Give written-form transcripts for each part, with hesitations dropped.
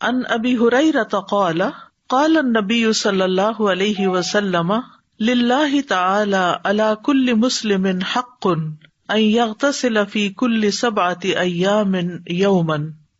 عن ابی ہریرہ قال قال النبی صلی اللہ علیہ وسلم للہ تعالی علی کل مسلم حق ان یغتسل فی کل 7 ایام یوما.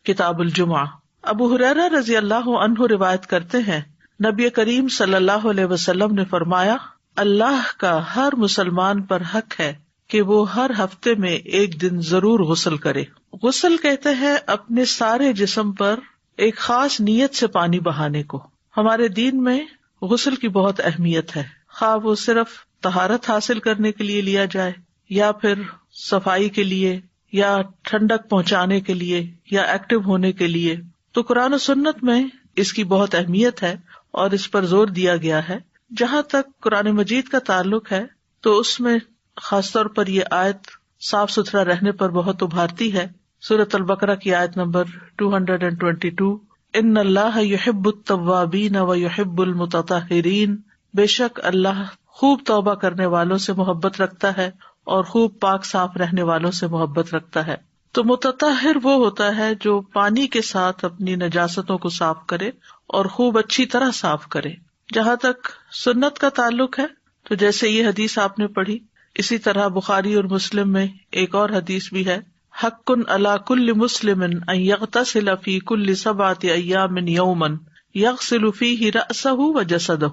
کتاب الجمعہ. ابو ہریرہ رضی اللہ عنہ روایت کرتے ہیں نبی کریم صلی اللہ علیہ وسلم نے فرمایا اللہ کا ہر مسلمان پر حق ہے کہ وہ ہر ہفتے میں ایک دن ضرور غسل کرے. غسل کہتے ہیں اپنے سارے جسم پر ایک خاص نیت سے پانی بہانے کو. ہمارے دین میں غسل کی بہت اہمیت ہے، خواہ وہ صرف طہارت حاصل کرنے کے لیے لیا جائے یا پھر صفائی کے لیے یا ٹھنڈک پہنچانے کے لیے یا ایکٹیو ہونے کے لیے. تو قرآن و سنت میں اس کی بہت اہمیت ہے اور اس پر زور دیا گیا ہے. جہاں تک قرآن مجید کا تعلق ہے تو اس میں خاص طور پر یہ آیت صاف ستھرا رہنے پر بہت ابھارتی ہے. سورۃ البقرہ کی آیت نمبر 222 ان اللہ یحب التوابین و یحب المتطہرین. بے شک اللہ خوب توبہ کرنے والوں سے محبت رکھتا ہے اور خوب پاک صاف رہنے والوں سے محبت رکھتا ہے. تو متطہر وہ ہوتا ہے جو پانی کے ساتھ اپنی نجاستوں کو صاف کرے اور خوب اچھی طرح صاف کرے. جہاں تک سنت کا تعلق ہے تو جیسے یہ حدیث آپ نے پڑھی اسی طرح بخاری اور مسلم میں ایک اور حدیث بھی ہے حق علی کل مسلم ان یغتسل فی کل 7 ایام یوما یغسل فیہ رأسہ و جسدہ،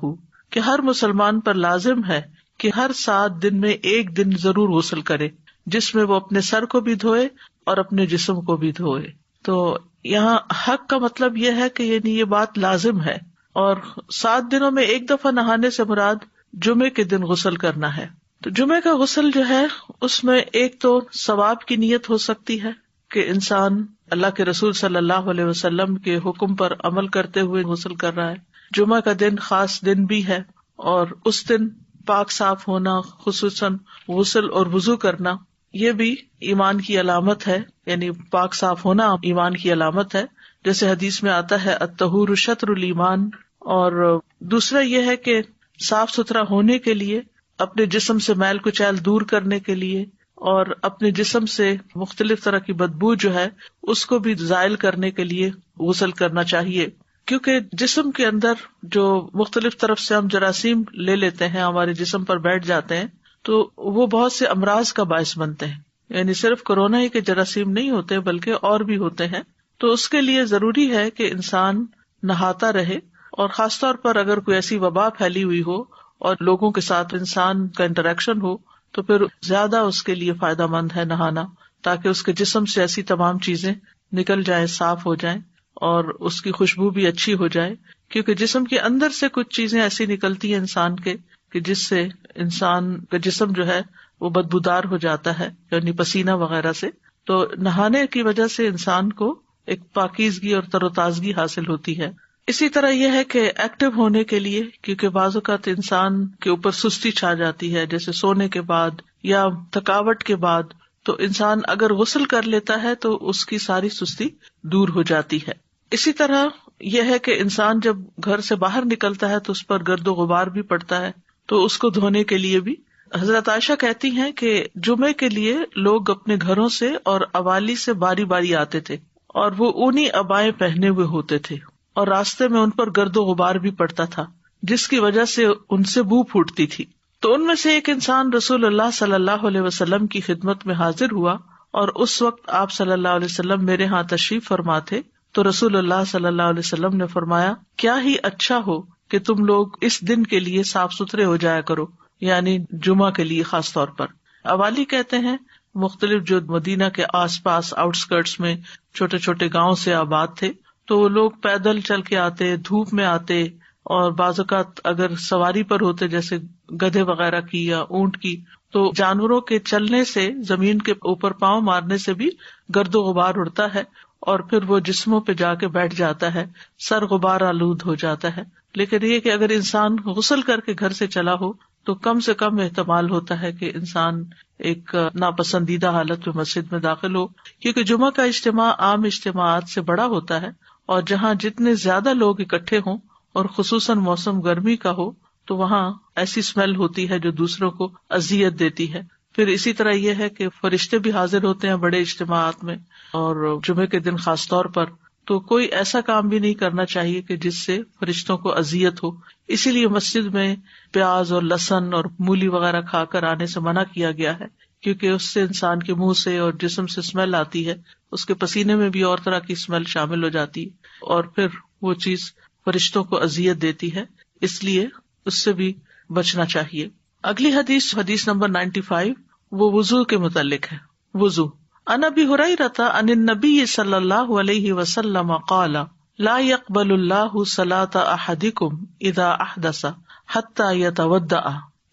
کہ ہر مسلمان پر لازم ہے کہ ہر 7 دن میں ایک دن ضرور غسل کرے جس میں وہ اپنے سر کو بھی دھوئے اور اپنے جسم کو بھی دھوئے. تو یہاں حق کا مطلب یہ ہے کہ یعنی یہ بات لازم ہے، اور 7 دنوں میں ایک دفعہ نہانے سے مراد جمعے کے دن غسل کرنا ہے. تو جمعے کا غسل جو ہے اس میں ایک تو ثواب کی نیت ہو سکتی ہے کہ انسان اللہ کے رسول صلی اللہ علیہ وسلم کے حکم پر عمل کرتے ہوئے غسل کر رہا ہے. جمعہ کا دن خاص دن بھی ہے اور اس دن پاک صاف ہونا، خصوصاً غسل اور وضو کرنا، یہ بھی ایمان کی علامت ہے، یعنی پاک صاف ہونا ایمان کی علامت ہے. جیسے حدیث میں آتا ہے الطہور شطر الایمان. اور دوسرا یہ ہے کہ صاف ستھرا ہونے کے لیے، اپنے جسم سے میل کچیل دور کرنے کے لیے اور اپنے جسم سے مختلف طرح کی بدبو جو ہے اس کو بھی زائل کرنے کے لیے غسل کرنا چاہیے. کیونکہ جسم کے اندر جو مختلف طرف سے ہم جراثیم لے لیتے ہیں، ہمارے جسم پر بیٹھ جاتے ہیں، تو وہ بہت سے امراض کا باعث بنتے ہیں. یعنی صرف کورونا ہی کے جراثیم نہیں ہوتے بلکہ اور بھی ہوتے ہیں. تو اس کے لیے ضروری ہے کہ انسان نہاتا رہے، اور خاص طور پر اگر کوئی ایسی وبا پھیلی ہوئی ہو اور لوگوں کے ساتھ انسان کا انٹریکشن ہو تو پھر زیادہ اس کے لیے فائدہ مند ہے نہانا، تاکہ اس کے جسم سے ایسی تمام چیزیں نکل جائیں، صاف ہو جائیں اور اس کی خوشبو بھی اچھی ہو جائے. کیونکہ جسم کے اندر سے کچھ چیزیں ایسی نکلتی ہیں انسان کے کہ جس سے انسان کا جسم جو ہے وہ بدبودار ہو جاتا ہے، یعنی پسینہ وغیرہ سے. تو نہانے کی وجہ سے انسان کو ایک پاکیزگی اور تر و تازگی حاصل ہوتی ہے. اسی طرح یہ ہے کہ ایکٹیو ہونے کے لیے، کیونکہ بعض اوقات انسان کے اوپر سستی چھا جاتی ہے، جیسے سونے کے بعد یا تھکاوٹ کے بعد، تو انسان اگر غسل کر لیتا ہے تو اس کی ساری سستی دور ہو جاتی ہے. اسی طرح یہ ہے کہ انسان جب گھر سے باہر نکلتا ہے تو اس پر گرد و غبار بھی پڑتا ہے، تو اس کو دھونے کے لیے بھی. حضرت عائشہ کہتی ہیں کہ جمعے کے لیے لوگ اپنے گھروں سے اور اوالی سے باری باری آتے تھے اور وہ اونی عبائیں پہنے ہوئے ہوتے تھے، اور راستے میں ان پر گرد و غبار بھی پڑتا تھا جس کی وجہ سے ان سے بو پھوٹتی تھی. تو ان میں سے ایک انسان رسول اللہ صلی اللہ علیہ وسلم کی خدمت میں حاضر ہوا، اور اس وقت آپ صلی اللہ علیہ وسلم میرے ہاں تشریف فرما تھے. تو رسول اللہ صلی اللہ علیہ وسلم نے فرمایا کیا ہی اچھا ہو کہ تم لوگ اس دن کے لیے صاف ستھرے ہو جایا کرو، یعنی جمعہ کے لیے خاص طور پر. اوالی کہتے ہیں مختلف جو مدینہ کے آس پاس آؤٹسکرٹس میں چھوٹے چھوٹے گاؤں سے آباد تھے، تو وہ لوگ پیدل چل کے آتے، دھوپ میں آتے، اور بعض اوقات اگر سواری پر ہوتے جیسے گدھے وغیرہ کی یا اونٹ کی، تو جانوروں کے چلنے سے، زمین کے اوپر پاؤں مارنے سے بھی گرد و غبار اڑتا ہے اور پھر وہ جسموں پہ جا کے بیٹھ جاتا ہے، سر غبار آلود ہو جاتا ہے. لیکن یہ کہ اگر انسان غسل کر کے گھر سے چلا ہو تو کم سے کم احتمال ہوتا ہے کہ انسان ایک ناپسندیدہ حالت میں مسجد میں داخل ہو، کیونکہ جمعہ کا اجتماع عام اجتماعات سے بڑا ہوتا ہے، اور جہاں جتنے زیادہ لوگ اکٹھے ہوں اور خصوصاً موسم گرمی کا ہو تو وہاں ایسی اسمیل ہوتی ہے جو دوسروں کو اذیت دیتی ہے. پھر اسی طرح یہ ہے کہ فرشتے بھی حاضر ہوتے ہیں بڑے اجتماعات میں، اور جمعے کے دن خاص طور پر تو کوئی ایسا کام بھی نہیں کرنا چاہیے کہ جس سے فرشتوں کو اذیت ہو. اسی لیے مسجد میں پیاز اور لہسن اور مولی وغیرہ کھا کر آنے سے منع کیا گیا ہے، کیونکہ اس سے انسان کے منہ سے اور جسم سے اسمیل آتی ہے، اس کے پسینے میں بھی اور طرح کی اسمیل شامل ہو جاتی ہے اور پھر وہ چیز فرشتوں کو اذیت دیتی ہے، اس لیے اس سے بھی بچنا چاہیے. اگلی حدیث نمبر 95 وہ وضو کے متعلق ہے. وضو. عن ابی ہریرہ عن النبی صلی اللہ علیہ وسلم قال لا يقبل اللہ صلاة احدکم اذا احدث حتی یتودع.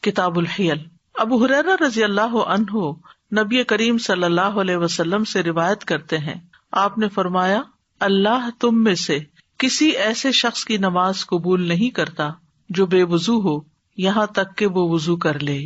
کتاب الحیل. ابو ہریرہ رضی اللہ عنہ نبی کریم صلی اللہ علیہ وسلم سے روایت کرتے ہیں، آپ نے فرمایا اللہ تم میں سے کسی ایسے شخص کی نماز قبول نہیں کرتا جو بے وضو ہو یہاں تک کہ وہ وضو کر لے،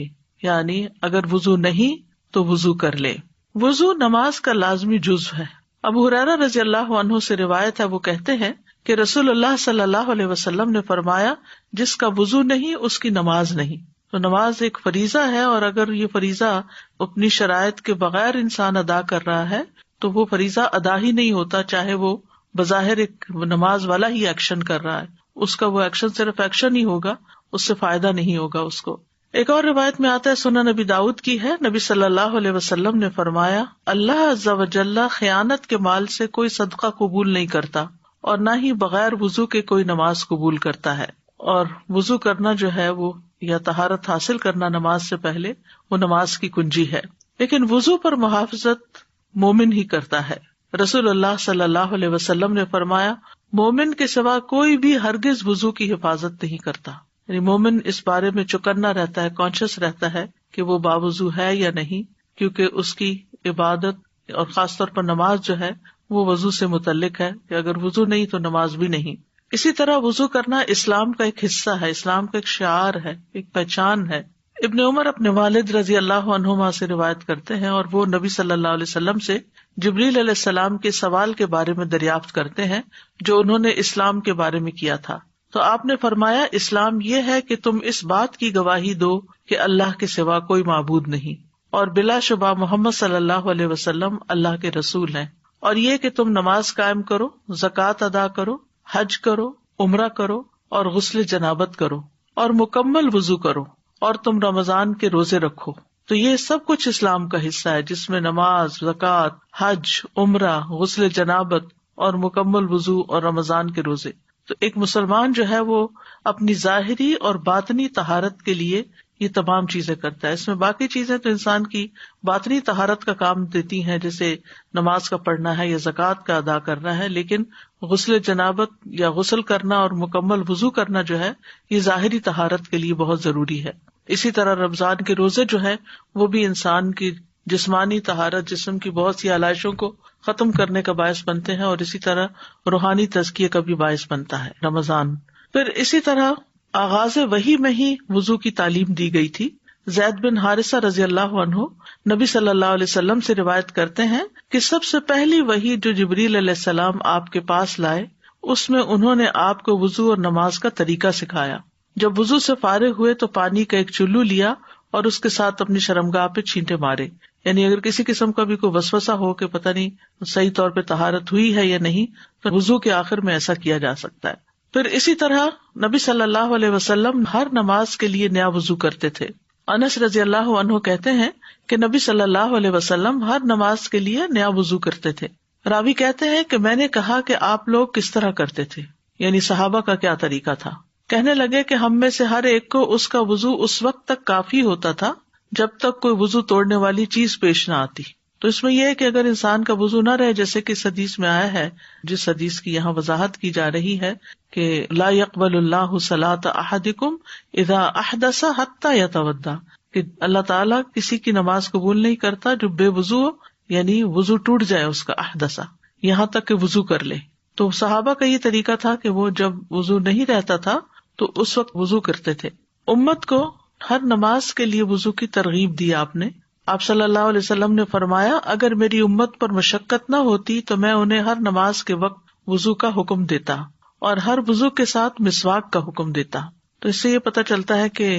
یعنی اگر وضو نہیں تو وضو کر لے. وضو نماز کا لازمی جزو ہے. ابو ہریرہ رضی اللہ عنہ سے روایت ہے، وہ کہتے ہیں کہ رسول اللہ صلی اللہ علیہ وسلم نے فرمایا جس کا وضو نہیں اس کی نماز نہیں. تو نماز ایک فریضہ ہے، اور اگر یہ فریضہ اپنی شرائط کے بغیر انسان ادا کر رہا ہے تو وہ فریضہ ادا ہی نہیں ہوتا، چاہے وہ بظاہر ایک نماز والا ہی ایکشن کر رہا ہے، اس کا وہ ایکشن صرف ایکشن ہی ہوگا، اس سے فائدہ نہیں ہوگا اس کو. ایک اور روایت میں آتا ہے، سنن نبی داؤد کی ہے، نبی صلی اللہ علیہ وسلم نے فرمایا اللہ عز و جل خیانت کے مال سے کوئی صدقہ قبول نہیں کرتا اور نہ ہی بغیر وضو کے کوئی نماز قبول کرتا ہے. اور وضو کرنا جو ہے وہ یا طہارت حاصل کرنا نماز سے پہلے وہ نماز کی کنجی ہے. لیکن وضو پر محافظت مومن ہی کرتا ہے. رسول اللہ صلی اللہ علیہ وسلم نے فرمایا مومن کے سوا کوئی بھی ہرگز وضو کی حفاظت نہیں کرتا. یعنی مومن اس بارے میں چوکنا رہتا ہے، کانشیس رہتا ہے کہ وہ باوضو ہے یا نہیں، کیونکہ اس کی عبادت اور خاص طور پر نماز جو ہے وہ وضو سے متعلق ہے کہ اگر وضو نہیں تو نماز بھی نہیں. اسی طرح وضو کرنا اسلام کا ایک حصہ ہے، اسلام کا ایک شعار ہے، ایک پہچان ہے. ابن عمر اپنے والد رضی اللہ عنہما سے روایت کرتے ہیں، اور وہ نبی صلی اللہ علیہ وسلم سے جبریل علیہ السلام کے سوال کے بارے میں دریافت کرتے ہیں جو انہوں نے اسلام کے بارے میں کیا تھا. تو آپ نے فرمایا اسلام یہ ہے کہ تم اس بات کی گواہی دو کہ اللہ کے سوا کوئی معبود نہیں، اور بلا شبہ محمد صلی اللہ علیہ وسلم اللہ کے رسول ہیں، اور یہ کہ تم نماز قائم کرو، زکوٰۃ ادا کرو، حج کرو، عمرہ کرو اور غسل جنابت کرو اور مکمل وضو کرو، اور تم رمضان کے روزے رکھو. تو یہ سب کچھ اسلام کا حصہ ہے، جس میں نماز، زکوٰۃ، حج، عمرہ، غسل جنابت اور مکمل وضو اور رمضان کے روزے. تو ایک مسلمان جو ہے وہ اپنی ظاہری اور باطنی طہارت کے لیے یہ تمام چیزیں کرتا ہے. اس میں باقی چیزیں تو انسان کی باطنی طہارت کا کام دیتی ہیں، جیسے نماز کا پڑھنا ہے یا زکوٰۃ کا ادا کرنا ہے، لیکن غسل جنابت یا غسل کرنا اور مکمل وضو کرنا جو ہے یہ ظاہری طہارت کے لیے بہت ضروری ہے. اسی طرح رمضان کے روزے جو ہے وہ بھی انسان کی جسمانی طہارت، جسم کی بہت سی علائشوں کو ختم کرنے کا باعث بنتے ہیں، اور اسی طرح روحانی تزکیے کا بھی باعث بنتا ہے رمضان. پھر اسی طرح آغاز وحی میں ہی وضو کی تعلیم دی گئی تھی. زید بن حارثہ رضی اللہ عنہ نبی صلی اللہ علیہ وسلم سے روایت کرتے ہیں کہ سب سے پہلی وحی جو جبریل علیہ السلام آپ کے پاس لائے اس میں انہوں نے آپ کو وضو اور نماز کا طریقہ سکھایا. جب وضو سے فارغ ہوئے تو پانی کا ایک چلو لیا اور اس کے ساتھ اپنی شرمگاہ پہ چھینٹے مارے. یعنی اگر کسی قسم کا بھی کوئی وسوسہ ہو کہ پتہ نہیں صحیح طور پہ طہارت ہوئی ہے یا نہیں، تو وضو کے آخر میں ایسا کیا جا سکتا ہے. پھر اسی طرح نبی صلی اللہ علیہ وسلم ہر نماز کے لیے نیا وضو کرتے تھے. انس رضی اللہ عنہ کہتے ہیں کہ نبی صلی اللہ علیہ وسلم ہر نماز کے لیے نیا وضو کرتے تھے. راوی کہتے ہیں کہ میں نے کہا کہ آپ لوگ کس طرح کرتے تھے، یعنی صحابہ کا کیا طریقہ تھا. کہنے لگے کہ ہم میں سے ہر ایک کو اس کا وضو اس وقت تک کافی ہوتا تھا جب تک کوئی وضو توڑنے والی چیز پیش نہ آتی. تو اس میں یہ ہے کہ اگر انسان کا وضو نہ رہے، جیسے کہ اس حدیث میں آیا ہے، جس حدیث کی یہاں وضاحت کی جا رہی ہے کہ لا يقبل اللہ صلاة احدکم اذا احدث حتی یتودع، کہ اللہ تعالیٰ کسی کی نماز قبول نہیں کرتا جو بے وضو ہو، یعنی وضو ٹوٹ جائے اس کا، احدث، یہاں تک کہ وضو کر لے. تو صحابہ کا یہ طریقہ تھا کہ وہ جب وضو نہیں رہتا تھا تو اس وقت وضو کرتے تھے. امت کو ہر نماز کے لیے وضو کی ترغیب دی آپ نے. آپ صلی اللہ علیہ وسلم نے فرمایا اگر میری امت پر مشقت نہ ہوتی تو میں انہیں ہر نماز کے وقت وضو کا حکم دیتا اور ہر وضو کے ساتھ مسواک کا حکم دیتا. تو اس سے یہ پتہ چلتا ہے کہ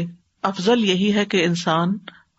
افضل یہی ہے کہ انسان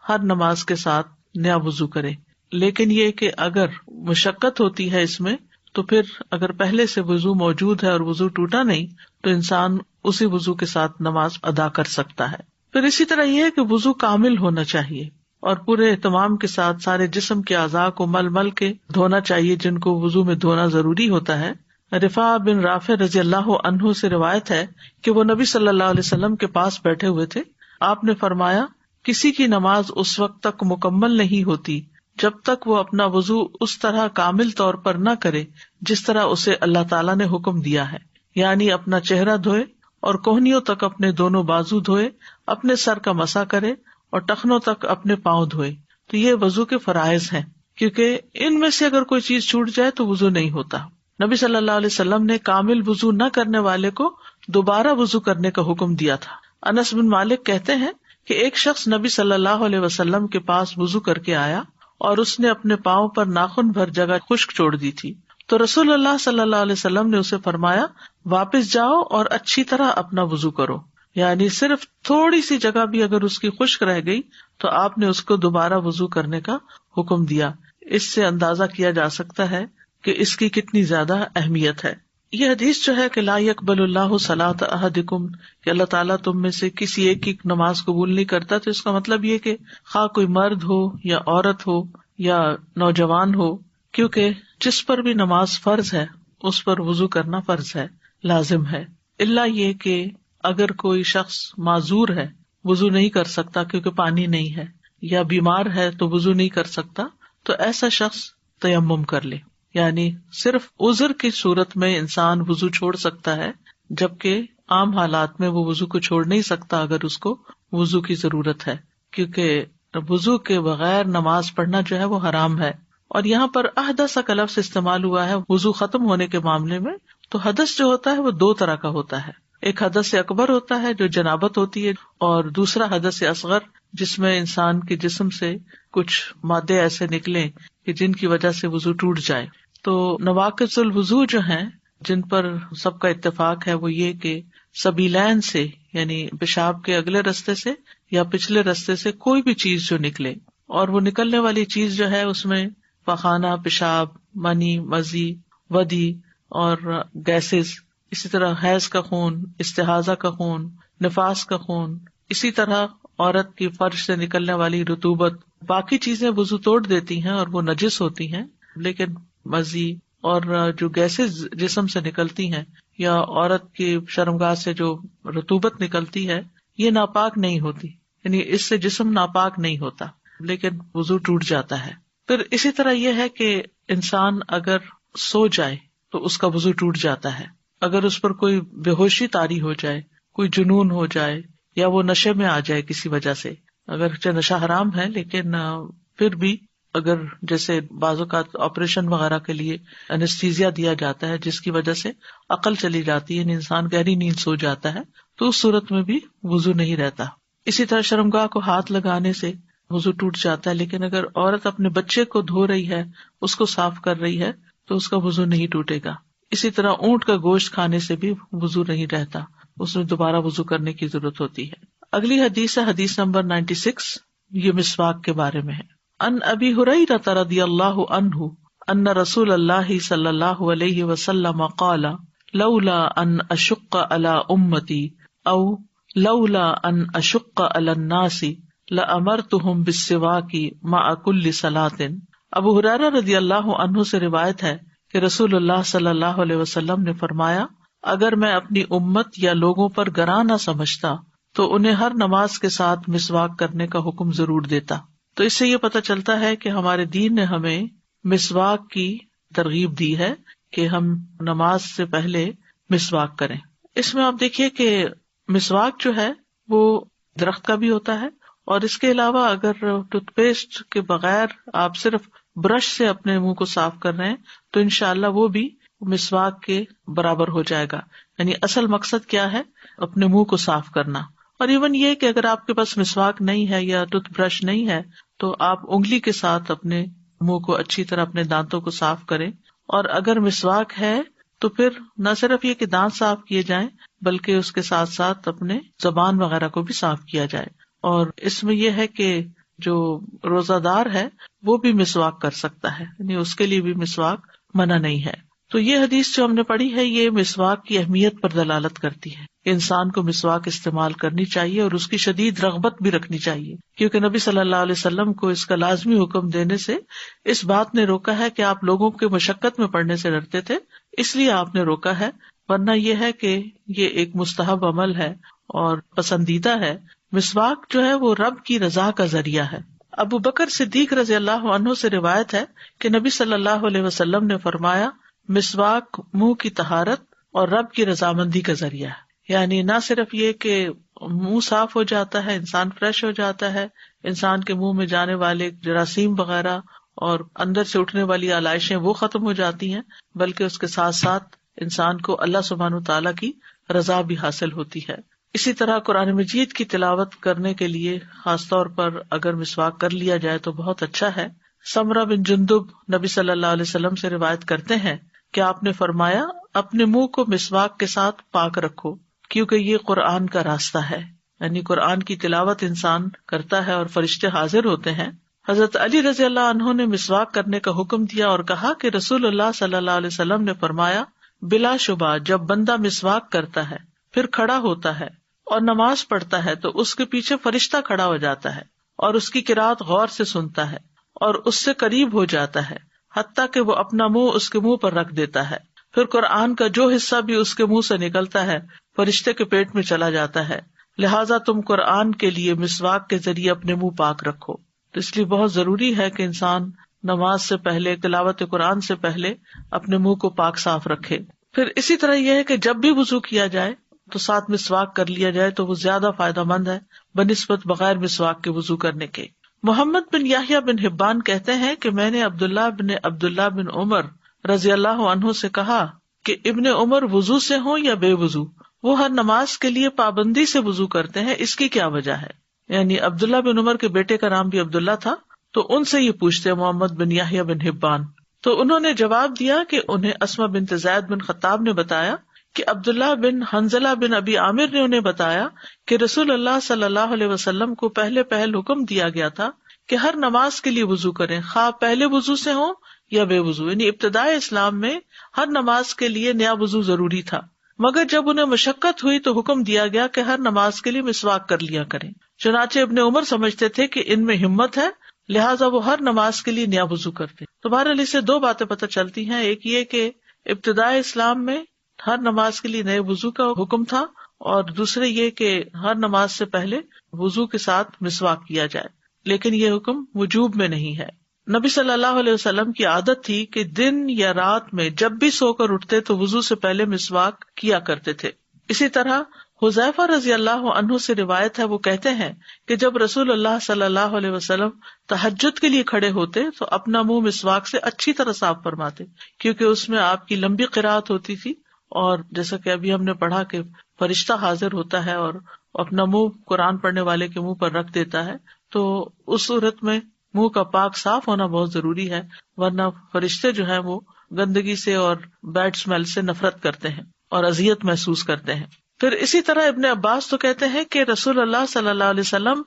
ہر نماز کے ساتھ نیا وضو کرے، لیکن یہ کہ اگر مشقت ہوتی ہے اس میں تو پھر اگر پہلے سے وضو موجود ہے اور وضو ٹوٹا نہیں تو انسان اسی وضو کے ساتھ نماز ادا کر سکتا ہے. پھر اسی طرح یہ ہے کہ وضو کامل ہونا چاہیے اور پورے اہتمام کے ساتھ سارے جسم کے اعضاء کو مل مل کے دھونا چاہیے جن کو وضو میں دھونا ضروری ہوتا ہے. رفاع بن رافع رضی اللہ عنہ سے روایت ہے کہ وہ نبی صلی اللہ علیہ وسلم کے پاس بیٹھے ہوئے تھے. آپ نے فرمایا کسی کی نماز اس وقت تک مکمل نہیں ہوتی جب تک وہ اپنا وضو اس طرح کامل طور پر نہ کرے جس طرح اسے اللہ تعالیٰ نے حکم دیا ہے، یعنی اپنا چہرہ دھوئے اور کوہنیوں تک اپنے دونوں بازو دھوئے، اپنے سر کا مسح کرے اور ٹخنوں تک اپنے پاؤں دھوئے. تو یہ وضو کے فرائض ہیں، کیونکہ ان میں سے اگر کوئی چیز چھوٹ جائے تو وضو نہیں ہوتا. نبی صلی اللہ علیہ وسلم نے کامل وضو نہ کرنے والے کو دوبارہ وضو کرنے کا حکم دیا تھا. انس بن مالک کہتے ہیں کہ ایک شخص نبی صلی اللہ علیہ وسلم کے پاس وضو کر کے آیا اور اس نے اپنے پاؤں پر ناخن بھر جگہ خشک چھوڑ دی تھی. تو رسول اللہ صلی اللہ علیہ وسلم نے اسے فرمایا واپس جاؤ اور اچھی طرح اپنا وضو کرو، یعنی صرف تھوڑی سی جگہ بھی اگر اس کی خشک رہ گئی تو آپ نے اس کو دوبارہ وضو کرنے کا حکم دیا. اس سے اندازہ کیا جا سکتا ہے کہ اس کی کتنی زیادہ اہمیت ہے. یہ حدیث جو ہے کہ لا یقبل اللہ صلاۃ احدکم، کہ اللہ تعالیٰ تم میں سے کسی ایک کی نماز قبول نہیں کرتا، تو اس کا مطلب یہ کہ خواہ کوئی مرد ہو یا عورت ہو یا نوجوان ہو، کیونکہ جس پر بھی نماز فرض ہے اس پر وضو کرنا فرض ہے، لازم ہے. الا یہ کہ اگر کوئی شخص معذور ہے، وضو نہیں کر سکتا کیونکہ پانی نہیں ہے، یا بیمار ہے تو وضو نہیں کر سکتا، تو ایسا شخص تیمم کر لے. یعنی صرف عذر کی صورت میں انسان وضو چھوڑ سکتا ہے، جبکہ عام حالات میں وہ وضو کو چھوڑ نہیں سکتا اگر اس کو وضو کی ضرورت ہے، کیونکہ وضو کے بغیر نماز پڑھنا جو ہے وہ حرام ہے. اور یہاں پر احدث کا لفظ استعمال ہوا ہے وضو ختم ہونے کے معاملے میں. تو حدث جو ہوتا ہے وہ دو طرح کا ہوتا ہے، ایک حدث اکبر ہوتا ہے جو جنابت ہوتی ہے، اور دوسرا حدث اصغر جس میں انسان کے جسم سے کچھ مادے ایسے نکلیں کہ جن کی وجہ سے وضو ٹوٹ جائے. تو نواقض الوضو جو ہیں جن پر سب کا اتفاق ہے وہ یہ کہ سبیلین سے، یعنی پیشاب کے اگلے رستے سے یا پچھلے رستے سے کوئی بھی چیز جو نکلے، اور وہ نکلنے والی چیز جو ہے اس میں پخانہ، پیشاب، منی، مزی، ودی اور گیسز، اسی طرح حیض کا خون، استحاضہ کا خون، نفاس کا خون، اسی طرح عورت کی فرج سے نکلنے والی رطوبت، باقی چیزیں وضو توڑ دیتی ہیں اور وہ نجس ہوتی ہیں. لیکن مزی اور جو گیسز جسم سے نکلتی ہیں یا عورت کی شرمگاہ سے جو رطوبت نکلتی ہے یہ ناپاک نہیں ہوتی، یعنی اس سے جسم ناپاک نہیں ہوتا لیکن وضو ٹوٹ جاتا ہے. پھر اسی طرح یہ ہے کہ انسان اگر سو جائے تو اس کا وضو ٹوٹ جاتا ہے. اگر اس پر کوئی بے ہوشی طاری ہو جائے، کوئی جنون ہو جائے یا وہ نشے میں آ جائے کسی وجہ سے، اگر نشہ حرام ہے لیکن پھر بھی اگر جیسے بعض اوقات آپریشن وغیرہ کے لیے انستھیزیا دیا جاتا ہے جس کی وجہ سے عقل چلی جاتی ہے، انسان گہری نیند سو جاتا ہے، تو اس صورت میں بھی وضو نہیں رہتا. اسی طرح شرمگاہ کو ہاتھ لگانے سے وضو ٹوٹ جاتا ہے، لیکن اگر عورت اپنے بچے کو دھو رہی ہے، اس کو صاف کر رہی ہے تو اس کا وضو نہیں ٹوٹے گا. اسی طرح اونٹ کا گوشت کھانے سے بھی وضو نہیں رہتا، اس میں دوبارہ وضو کرنے کی ضرورت ہوتی ہے. اگلی حدیث ہے حدیث نمبر 96، یہ مسواک کے بارے میں ہے. ان ابی ہریرہ رضی اللہ عنہ ان رسول اللہ صلی اللہ علیہ وسلم قال لولا ان اشق علی امتی او لولا ان اشق علی الناس لامرتهم بالسواک مع كل صلاۃ. ابو ہریرہ رضی اللہ عنہ سے روایت ہے کہ رسول اللہ صلی اللہ علیہ وسلم نے فرمایا، اگر میں اپنی امت یا لوگوں پر گراں نہ سمجھتا تو انہیں ہر نماز کے ساتھ مسواک کرنے کا حکم ضرور دیتا. تو اس سے یہ پتہ چلتا ہے کہ ہمارے دین نے ہمیں مسواک کی ترغیب دی ہے کہ ہم نماز سے پہلے مسواک کریں. اس میں آپ دیکھیے کہ مسواک جو ہے وہ درخت کا بھی ہوتا ہے، اور اس کے علاوہ اگر ٹوتھ پیسٹ کے بغیر آپ صرف برش سے اپنے منہ کو صاف کر رہے ہیں تو انشاءاللہ وہ بھی مسواک کے برابر ہو جائے گا. یعنی اصل مقصد کیا ہے؟ اپنے منہ کو صاف کرنا. اور ایون یہ کہ اگر آپ کے پاس مسواک نہیں ہے یا ٹوتھ برش نہیں ہے تو آپ انگلی کے ساتھ اپنے منہ کو اچھی طرح اپنے دانتوں کو صاف کریں. اور اگر مسواک ہے تو پھر نہ صرف یہ کہ دانت صاف کیے جائیں بلکہ اس کے ساتھ ساتھ اپنے زبان وغیرہ کو بھی صاف کیا جائے. اور اس میں یہ ہے کہ جو روزہ دار ہے وہ بھی مسواک کر سکتا ہے، یعنی اس کے لیے بھی مسواک منع نہیں ہے. تو یہ حدیث جو ہم نے پڑھی ہے یہ مسواک کی اہمیت پر دلالت کرتی ہے کہ انسان کو مسواک استعمال کرنی چاہیے اور اس کی شدید رغبت بھی رکھنی چاہیے، کیونکہ نبی صلی اللہ علیہ وسلم کو اس کا لازمی حکم دینے سے اس بات نے روکا ہے کہ آپ لوگوں کے مشقت میں پڑنے سے ڈرتے تھے، اس لیے آپ نے روکا ہے، ورنہ یہ ہے کہ یہ ایک مستحب عمل ہے اور پسندیدہ ہے۔ مسواک جو ہے وہ رب کی رضا کا ذریعہ ہے۔ ابو بکر صدیق رضی اللہ عنہ سے روایت ہے کہ نبی صلی اللہ علیہ وسلم نے فرمایا، مسواک منہ کی طہارت اور رب کی رضامندی کا ذریعہ ہے، یعنی نہ صرف یہ کہ منہ صاف ہو جاتا ہے، انسان فریش ہو جاتا ہے، انسان کے منہ میں جانے والے جراثیم وغیرہ اور اندر سے اٹھنے والی آلائشیں وہ ختم ہو جاتی ہیں، بلکہ اس کے ساتھ ساتھ انسان کو اللہ سبحانہ وتعالیٰ کی رضا بھی حاصل ہوتی ہے۔ اسی طرح قرآن مجید کی تلاوت کرنے کے لیے خاص طور پر اگر مسواک کر لیا جائے تو بہت اچھا ہے۔ سمرہ بن جندب نبی صلی اللہ علیہ وسلم سے روایت کرتے ہیں کہ آپ نے فرمایا، اپنے منہ کو مسواک کے ساتھ پاک رکھو، کیونکہ یہ قرآن کا راستہ ہے، یعنی قرآن کی تلاوت انسان کرتا ہے اور فرشتے حاضر ہوتے ہیں۔ حضرت علی رضی اللہ عنہ نے مسواک کرنے کا حکم دیا اور کہا کہ رسول اللہ صلی اللہ علیہ وسلم نے فرمایا، بلا شبہ جب بندہ مسواک کرتا ہے پھر کھڑا ہوتا ہے اور نماز پڑھتا ہے تو اس کے پیچھے فرشتہ کھڑا ہو جاتا ہے اور اس کی قرات غور سے سنتا ہے اور اس سے قریب ہو جاتا ہے، حتیٰ کہ وہ اپنا منہ اس کے منہ پر رکھ دیتا ہے، پھر قرآن کا جو حصہ بھی اس کے منہ سے نکلتا ہے فرشتے کے پیٹ میں چلا جاتا ہے، لہٰذا تم قرآن کے لیے مسواک کے ذریعے اپنے منہ پاک رکھو۔ تو اس لیے بہت ضروری ہے کہ انسان نماز سے پہلے، تلاوت قرآن سے پہلے اپنے منہ کو پاک صاف رکھے۔ پھر اسی طرح یہ ہے کہ جب بھی وضو کیا جائے تو ساتھ مسواک کر لیا جائے تو وہ زیادہ فائدہ مند ہے بنسبت بغیر مسواک کے وضو کرنے کے۔ محمد بن یحییٰ بن حبان کہتے ہیں کہ میں نے عبداللہ بن عمر رضی اللہ عنہ سے کہا کہ ابن عمر وضو سے ہوں یا بے وضو، وہ ہر نماز کے لیے پابندی سے وضو کرتے ہیں، اس کی کیا وجہ ہے؟ یعنی عبداللہ بن عمر کے بیٹے کا نام بھی عبداللہ تھا، تو ان سے یہ پوچھتے محمد بن یحییٰ بن حبان، تو انہوں نے جواب دیا کہ انہیں اسماء بنت زید بن خطاب نے بتایا کہ عبداللہ بن حنظلہ بن ابی عامر نے انہیں بتایا کہ رسول اللہ صلی اللہ علیہ وسلم کو پہل حکم دیا گیا تھا کہ ہر نماز کے لیے وضو کریں، خواہ پہلے وضو سے ہوں یا بے وضو، یعنی ابتدائے اسلام میں ہر نماز کے لیے نیا وضو ضروری تھا، مگر جب انہیں مشقت ہوئی تو حکم دیا گیا کہ ہر نماز کے لیے مسواک کر لیا کریں۔ چنانچہ ابن عمر سمجھتے تھے کہ ان میں ہمت ہے، لہٰذا وہ ہر نماز کے لیے نیا وضو کرتے۔ تو بہرحال اس سے دو باتیں پتہ چلتی ہیں، ایک یہ کہ ابتدائے اسلام میں ہر نماز کے لیے نئے وضو کا حکم تھا، اور دوسرے یہ کہ ہر نماز سے پہلے وضو کے ساتھ مسواک کیا جائے، لیکن یہ حکم وجوب میں نہیں ہے۔ نبی صلی اللہ علیہ وسلم کی عادت تھی کہ دن یا رات میں جب بھی سو کر اٹھتے تو وضو سے پہلے مسواک کیا کرتے تھے۔ اسی طرح حذیفہ رضی اللہ عنہ سے روایت ہے، وہ کہتے ہیں کہ جب رسول اللہ صلی اللہ علیہ وسلم تہجد کے لیے کھڑے ہوتے تو اپنا منہ مسواک سے اچھی طرح صاف فرماتے، کیونکہ اس میں آپ کی لمبی قرات ہوتی تھی، اور جیسا کہ ابھی ہم نے پڑھا کہ فرشتہ حاضر ہوتا ہے اور اپنا منہ قرآن پڑھنے والے کے منہ پر رکھ دیتا ہے، تو اس صورت میں منہ کا پاک صاف ہونا بہت ضروری ہے، ورنہ فرشتے جو ہیں وہ گندگی سے اور بیڈ اسمیل سے نفرت کرتے ہیں اور اذیت محسوس کرتے ہیں۔ پھر اسی طرح ابن عباس تو کہتے ہیں کہ رسول اللہ صلی اللہ علیہ وسلم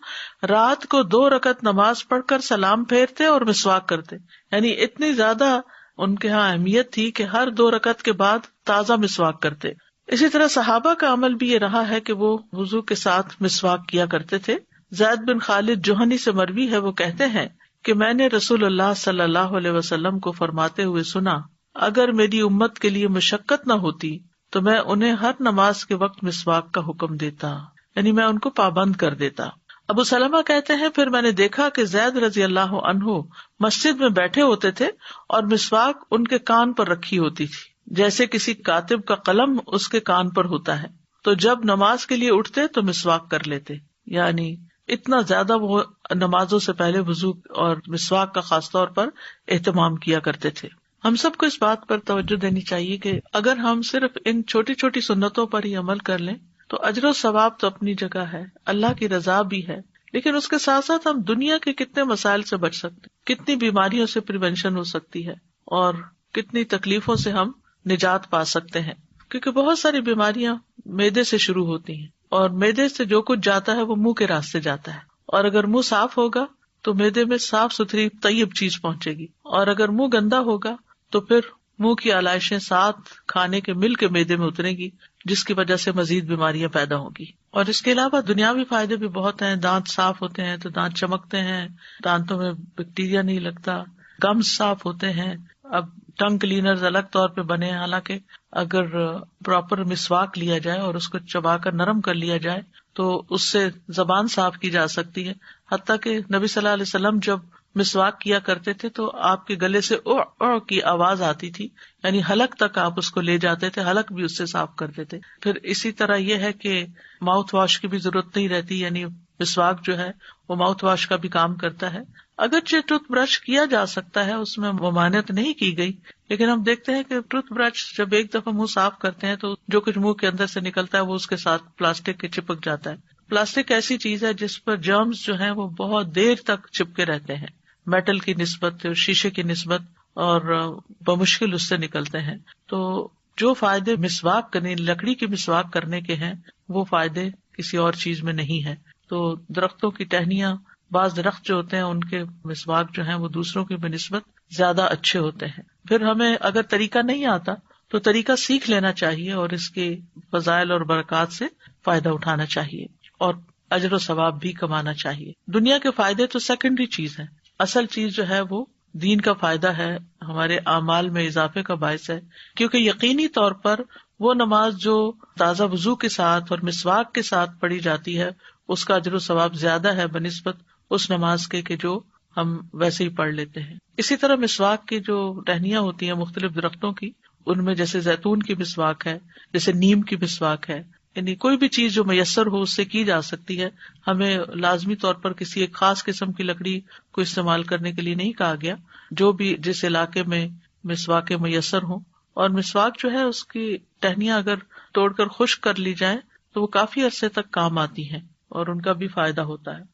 رات کو 2 رکعت نماز پڑھ کر سلام پھیرتے اور مسواک کرتے، یعنی اتنی زیادہ ان کے ہاں اہمیت تھی کہ ہر 2 رکعت کے بعد تازہ مسواک کرتے۔ اسی طرح صحابہ کا عمل بھی یہ رہا ہے کہ وہ وضو کے ساتھ مسواک کیا کرتے تھے۔ زید بن خالد جوہنی سے مروی ہے، وہ کہتے ہیں کہ میں نے رسول اللہ صلی اللہ علیہ وسلم کو فرماتے ہوئے سنا، اگر میری امت کے لیے مشقت نہ ہوتی تو میں انہیں ہر نماز کے وقت مسواک کا حکم دیتا، یعنی میں ان کو پابند کر دیتا۔ ابو سلمہ کہتے ہیں پھر میں نے دیکھا کہ زید رضی اللہ عنہ مسجد میں بیٹھے ہوتے تھے اور مسواک ان کے کان پر رکھی ہوتی تھی، جیسے کسی کاتب کا قلم اس کے کان پر ہوتا ہے، تو جب نماز کے لیے اٹھتے تو مسواک کر لیتے، یعنی اتنا زیادہ وہ نمازوں سے پہلے وضو اور مسواک کا خاص طور پر اہتمام کیا کرتے تھے۔ ہم سب کو اس بات پر توجہ دینی چاہیے کہ اگر ہم صرف ان چھوٹی چھوٹی سنتوں پر ہی عمل کر لیں تو اجر و ثواب تو اپنی جگہ ہے، اللہ کی رضا بھی ہے، لیکن اس کے ساتھ ساتھ ہم دنیا کے کتنے مسائل سے بچ سکتے ہیں، کتنی بیماریوں سے پریونشن ہو سکتی ہے، اور کتنی تکلیفوں سے ہم نجات پا سکتے ہیں، کیونکہ بہت ساری بیماریاں معدے سے شروع ہوتی ہیں، اور معدے سے جو کچھ جاتا ہے وہ منہ کے راستے جاتا ہے، اور اگر منہ صاف ہوگا تو معدے میں صاف ستھری طیب چیز پہنچے گی، اور اگر منہ گندا ہوگا تو پھر منہ کی آلائشیں ساتھ کھانے کے مل کے معدے میں اتریں گی، جس کی وجہ سے مزید بیماریاں پیدا ہوں گی۔ اور اس کے علاوہ دنیاوی فائدے بھی بہت ہیں، دانت صاف ہوتے ہیں تو دانت چمکتے ہیں، دانتوں میں بیکٹیریا نہیں لگتا، گمز صاف ہوتے ہیں۔ اب ٹنگ کلینرز الگ طور پہ بنے ہیں، حالانکہ اگر پراپر مسواک لیا جائے اور اس کو چبا کر نرم کر لیا جائے تو اس سے زبان صاف کی جا سکتی ہے۔ حتیٰ کہ نبی صلی اللہ علیہ وسلم جب مسواک کیا کرتے تھے تو آپ کے گلے سے او او کی آواز آتی تھی، یعنی حلق تک آپ اس کو لے جاتے تھے، حلق بھی اس سے صاف کرتے تھے۔ پھر اسی طرح یہ ہے کہ ماؤتھ واش کی بھی ضرورت نہیں رہتی، یعنی مسواک جو ہے وہ ماؤتھ واش کا بھی کام کرتا ہے۔ اگرچہ ٹوتھ برش کیا جا سکتا ہے، اس میں ممانعت نہیں کی گئی، لیکن ہم دیکھتے ہیں کہ ٹوتھ برش جب ایک دفعہ منہ صاف کرتے ہیں تو جو کچھ منہ کے اندر سے نکلتا ہے وہ اس کے ساتھ پلاسٹک کے چپک جاتا ہے۔ پلاسٹک ایسی چیز ہے جس پر جرمز جو ہیں وہ بہت دیر تک چپکے رہتے ہیں، میٹل کی نسبت، شیشے کی نسبت، اور بمشکل اس سے نکلتے ہیں۔ تو جو فائدے مسواک کرنے، لکڑی کی مسواک کرنے کے ہیں، وہ فائدے کسی اور چیز میں نہیں ہے۔ تو درختوں کی ٹہنیاں، بعض درخت جو ہوتے ہیں ان کے مسواک جو ہیں وہ دوسروں کی بنسبت زیادہ اچھے ہوتے ہیں۔ پھر ہمیں اگر طریقہ نہیں آتا تو طریقہ سیکھ لینا چاہیے اور اس کے فضائل اور برکات سے فائدہ اٹھانا چاہیے اور اجر و ثواب بھی کمانا چاہیے۔ دنیا کے فائدے تو سیکنڈری چیز ہے، اصل چیز جو ہے وہ دین کا فائدہ ہے، ہمارے اعمال میں اضافے کا باعث ہے، کیونکہ یقینی طور پر وہ نماز جو تازہ وضو کے ساتھ اور مسواک کے ساتھ پڑھی جاتی ہے اس کا اجر و ثواب زیادہ ہے بنسبت اس نماز کے کہ جو ہم ویسے ہی پڑھ لیتے ہیں۔ اسی طرح مسواک کی جو ٹہنیاں ہوتی ہیں مختلف درختوں کی، ان میں جیسے زیتون کی مسواک ہے، جیسے نیم کی مسواک ہے، یعنی کوئی بھی چیز جو میسر ہو اس سے کی جا سکتی ہے۔ ہمیں لازمی طور پر کسی ایک خاص قسم کی لکڑی کو استعمال کرنے کے لیے نہیں کہا گیا، جو بھی جس علاقے میں مسواک میسر ہوں۔ اور مسواک جو ہے اس کی ٹہنیاں اگر توڑ کر خشک کر لی جائیں تو وہ کافی عرصے تک کام آتی ہیں اور ان کا بھی فائدہ ہوتا ہے۔